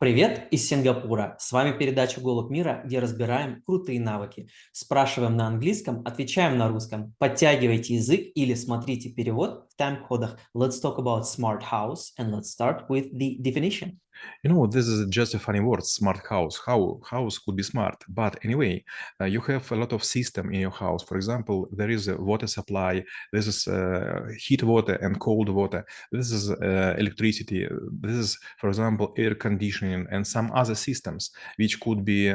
Привет из Сингапура. С вами передача «Голубь мира», где разбираем крутые навыки. Спрашиваем на английском, отвечаем на русском. Подтягивайте язык или смотрите перевод в тайм-кодах. Let's talk about smart house and let's start with the definition. This is just a funny word, smart house. How house could be smart? But anyway, you have a lot of system in your house. For example, there is a water supply. This is heat water and cold water. This is electricity. This is, for example, air conditioning and some other systems which could be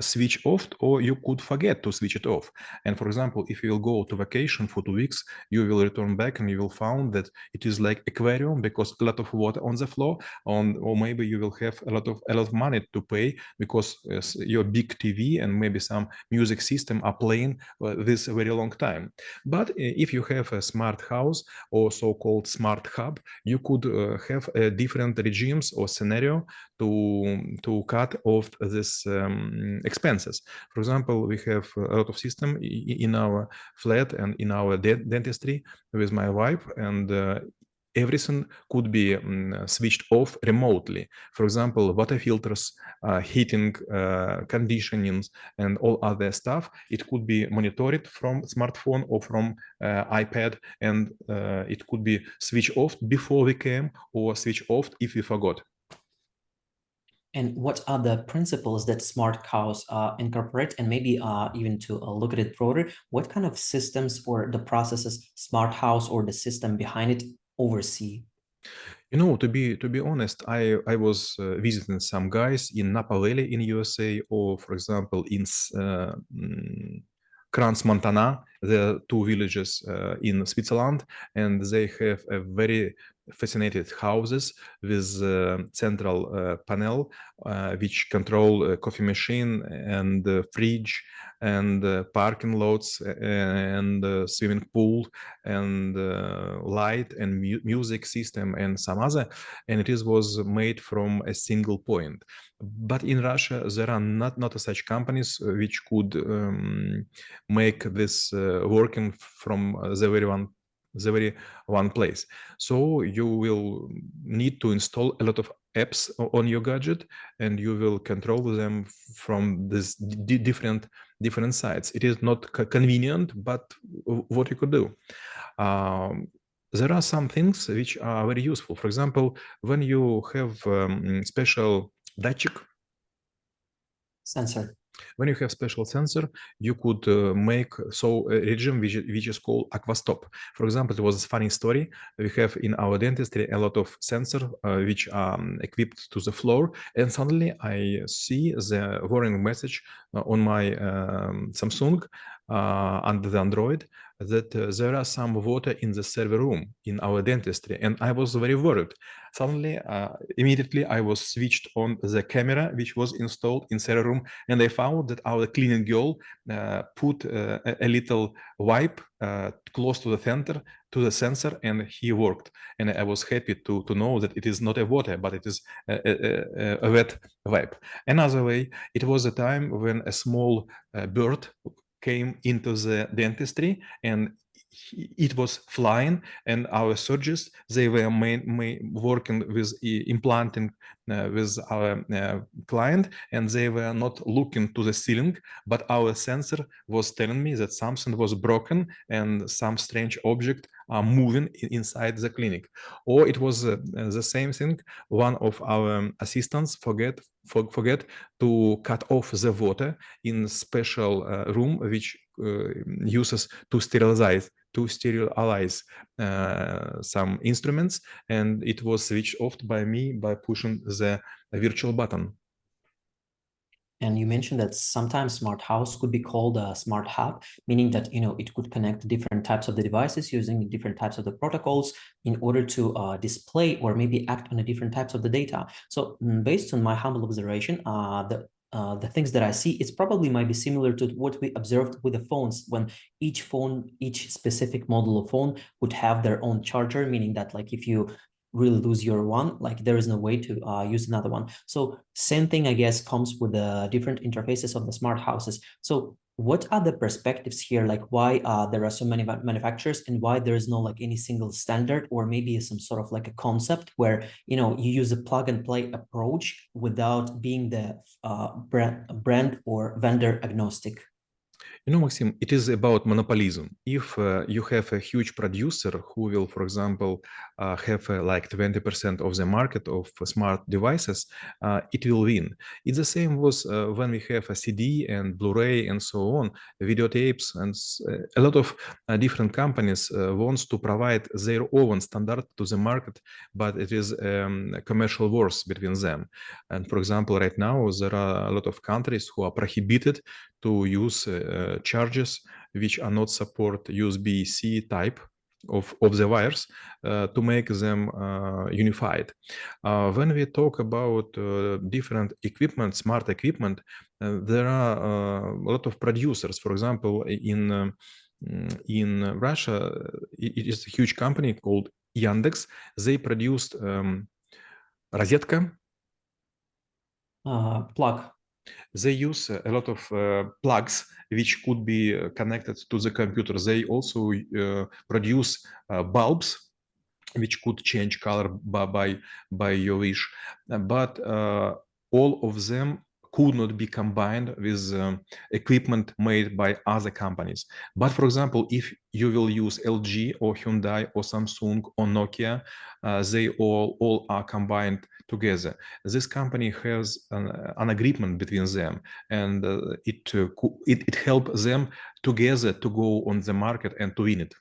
switch off, or you could forget to switch it off. And for example, if you will go to vacation for 2 weeks, you will return back and you will find that it is like aquarium because a lot of water on the floor, or maybe you will have a lot of money to pay because your big TV and maybe some music system are playing this a very long time. But if you have a smart house or so-called smart hub, you could have different regimes or scenario to cut off this expenses. For example, we have a lot of system in our flat and in our dentistry with my wife, and everything could be switched off remotely. For example, water filters, heating, conditionings, and all other stuff. It could be monitored from smartphone or from iPad, and it could be switched off before we came or switch off if we forgot. And what are the principles that smart house incorporate? And maybe even to look at it broader, what kind of systems or the processes smart house or the system behind it oversee? To be honest, I was visiting some guys in Napa Valley in USA, or for example in Crans Montana, the two villages in Switzerland, and they have a very fascinated houses with central panel which control coffee machine and fridge and parking lots and swimming pool and light and music system and some other, and was made from a single point. But in Russia, there are not such companies which could make this working from the very one place. So you will need to install a lot of apps on your gadget, and you will control them from this different sites. It is not convenient, but what you could do. There are some things which are very useful. For example, when you have special датчик, Sensor. when you have special sensor, you could make a regime which is called aquastop. For example, it was a funny story. We have in our dentistry a lot of sensors which are equipped to the floor, and suddenly I see the warning message on my Samsung under the Android that there are some water in the server room in our dentistry, and I was very worried. Suddenly, immediately, I was switched on the camera which was installed in server room, and I found that our cleaning girl put a little wipe close to the center to the sensor, and he worked. And I was happy to know that it is not a water, but it is a wet wipe. Another way, it was a time when a small bird came into the dentistry, and it was flying, and our surgeons, they were working with implanting with our client, and they were not looking to the ceiling, but our sensor was telling me that something was broken and some strange object are moving inside the clinic. Or it was the same thing, one of our assistants forget to cut off the water in special room which uses to sterilize some instruments, and it was switched off by me by pushing the virtual button. And you mentioned that sometimes smart house could be called a smart hub, meaning that it could connect different types of the devices using different types of the protocols in order to display or maybe act on the different types of the data. So based on my humble observation, the things that I see, it's probably might be similar to what we observed with the phones, when each specific model of phone would have their own charger, meaning that like if you really lose your one, like there is no way to use another one. So same thing, I guess, comes with the different interfaces of the smart houses. So what are the perspectives here? Like why there are so many manufacturers and why there is no like any single standard or maybe some sort of like a concept where, you know, you use a plug and play approach without being the brand or vendor agnostic? You know, Maxim, it is about monopolism. If you have a huge producer who will, for example, have like 20% of the market of smart devices, it will win. It's the same was when we have a CD and Blu-ray and so on, videotapes, and a lot of different companies wants to provide their own standard to the market, but it is commercial wars between them. And for example, right now, there are a lot of countries who are prohibited to use charges which are not support USB-C type of the wires to make them unified. When we talk about different equipment, smart equipment, there are a lot of producers. For example, in Russia, it is a huge company called Yandex. They produced розетка. Plug. They use a lot of plugs which could be connected to the computer. They also produce bulbs which could change color by your wish. But all of them could not be combined with equipment made by other companies. But for example, if you will use LG or Hyundai or Samsung or Nokia, they all are combined together. This company has an agreement between them, and it helps them together to go on the market and to win it.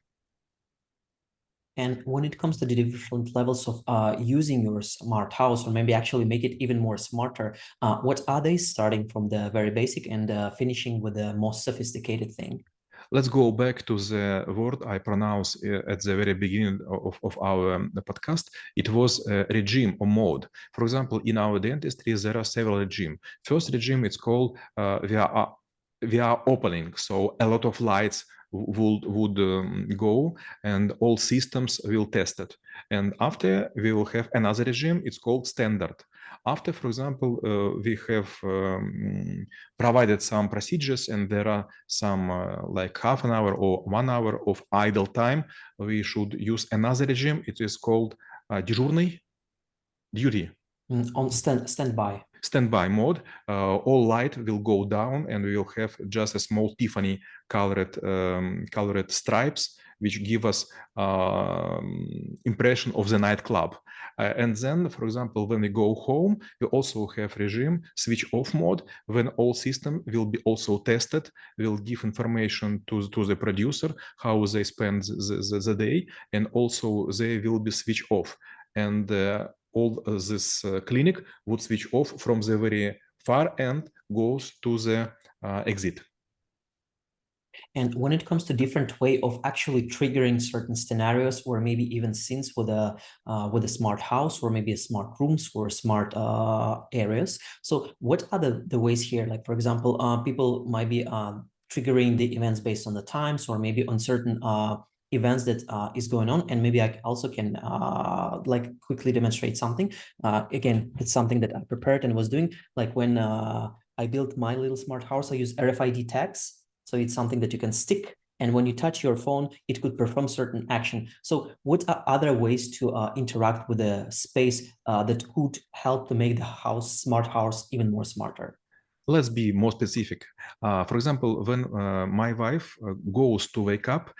And when it comes to the different levels of using your smart house, or maybe actually make it even more smarter, what are they, starting from the very basic and finishing with the most sophisticated thing? Let's go back to the word I pronounced at the very beginning of our podcast. It was regime or mode. For example, in our dentistry, there are several regimes. First regime, it's called we are opening, so a lot of lights would go and all systems will test it. And after we will have another regime, it's called standard. After, for example, we have provided some procedures and there are some like half an hour or 1 hour of idle time, we should use another regime. It is called дежурный, duty. On standby. Standby mode, all light will go down and we will have just a small Tiffany colored stripes which give us impression of the nightclub. And then, for example, when we go home, we also have regime switch off mode, when all system will be also tested, will give information to the producer how they spend the day, and also they will be switched off. And all this clinic would switch off from the very far end, goes to the exit. And when it comes to different way of actually triggering certain scenarios or maybe even scenes with a smart house or maybe a smart rooms or smart areas. So what are the ways here? Like, for example, people might be triggering the events based on the times or maybe on certain events that is going on. And maybe I also can like quickly demonstrate something. Again, it's something that I prepared and was doing. Like when I built my little smart house, I use RFID tags. So it's something that you can stick, and when you touch your phone, it could perform certain action. So what are other ways to interact with the space that could help to make the smart house even more smarter? Let's be more specific. For example, when my wife goes to wake up,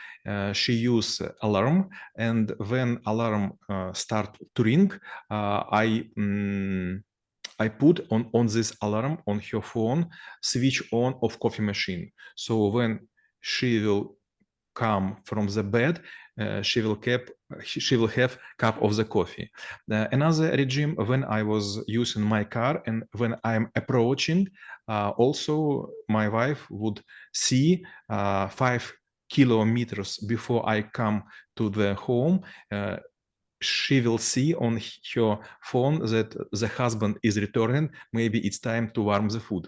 she uses alarm, and when alarm start to ring, I put on this alarm on her phone, switch on of coffee machine. So when she will come from the bed, she will have cup of the coffee. Another regime, when I was using my car and when I'm approaching, also my wife would see 5 kilometers before I come to the home. She will see on her phone that the husband is returning. Maybe it's time to warm the food.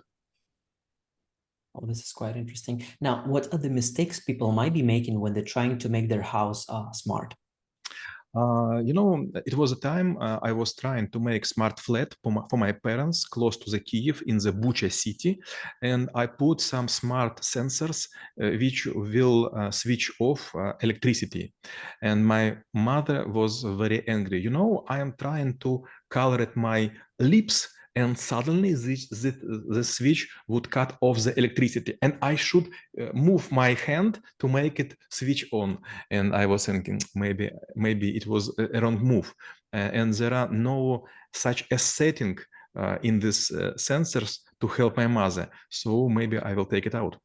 Oh, this is quite interesting. Now, what are the mistakes people might be making when they're trying to make their house smart? It was a time I was trying to make smart flat for my parents close to the Kiev in the Bucha city, and I put some smart sensors which will switch off electricity. And my mother was very angry. I am trying to color my lips, and suddenly the switch would cut off the electricity, and I should move my hand to make it switch on. And I was thinking maybe it was a wrong move, and there are no such a setting in these sensors to help my mother, so maybe I will take it out.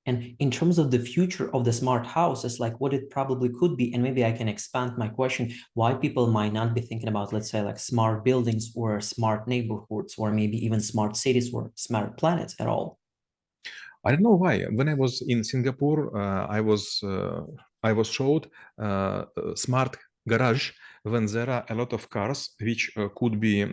And in terms of the future of the smart houses, like what it probably could be, and maybe I can expand my question, why people might not be thinking about, let's say, like smart buildings or smart neighborhoods, or maybe even smart cities or smart planets at all. I don't know why. When I was in Singapore, I was showed smart garage when there are a lot of cars which could be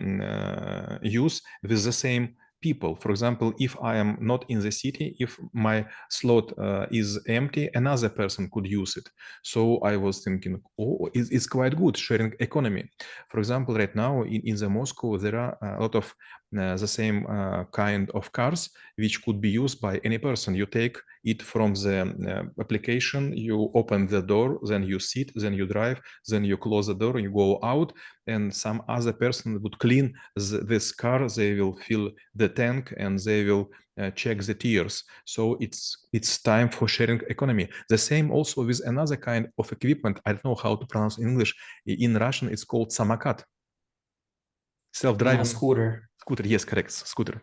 used with the same people. For example, if I am not in the city, if my slot is empty, another person could use it. So I was thinking, oh, it's quite good sharing economy. For example, right now in the Moscow, there are a lot of the same kind of cars which could be used by any person. You take it from the application, you open the door, then you sit, then you drive, then you close the door, you go out, and some other person would clean this car. They will fill the tank and they will check the tiers. So it's time for sharing economy. The same also with another kind of equipment. I don't know how to pronounce in English. In Russian, it's called samokat. Self-driving scooter. Scooter, yes, correct, scooter.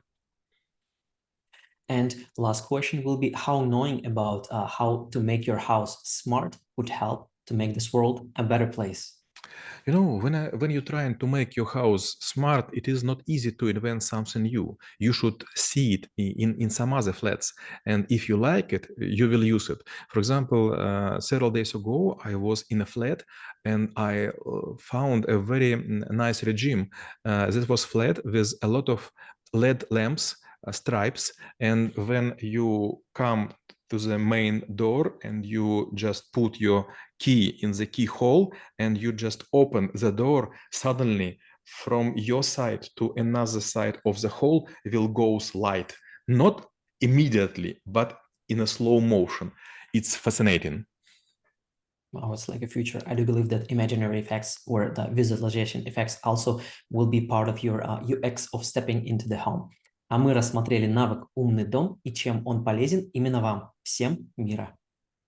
And last question will be, how knowing about how to make your house smart would help to make this world a better place? When you're trying to make your house smart, it is not easy to invent something new. You should see it in some other flats, and if you like it, you will use it. For example, several days ago, I was in a flat, and I found a very nice regime. This was flat with a lot of LED lamps, stripes, and when you come to the main door and you just put your key in the keyhole and you just open the door, suddenly from your side to another side of the hole will go light. Not immediately, but in a slow motion. It's fascinating. Wow, it's like a future. I do believe that imaginary effects or the visualization effects also will be part of your UX of stepping into the home. А мы рассмотрели навык «Умный дом» и чем он полезен именно вам. Всем мира!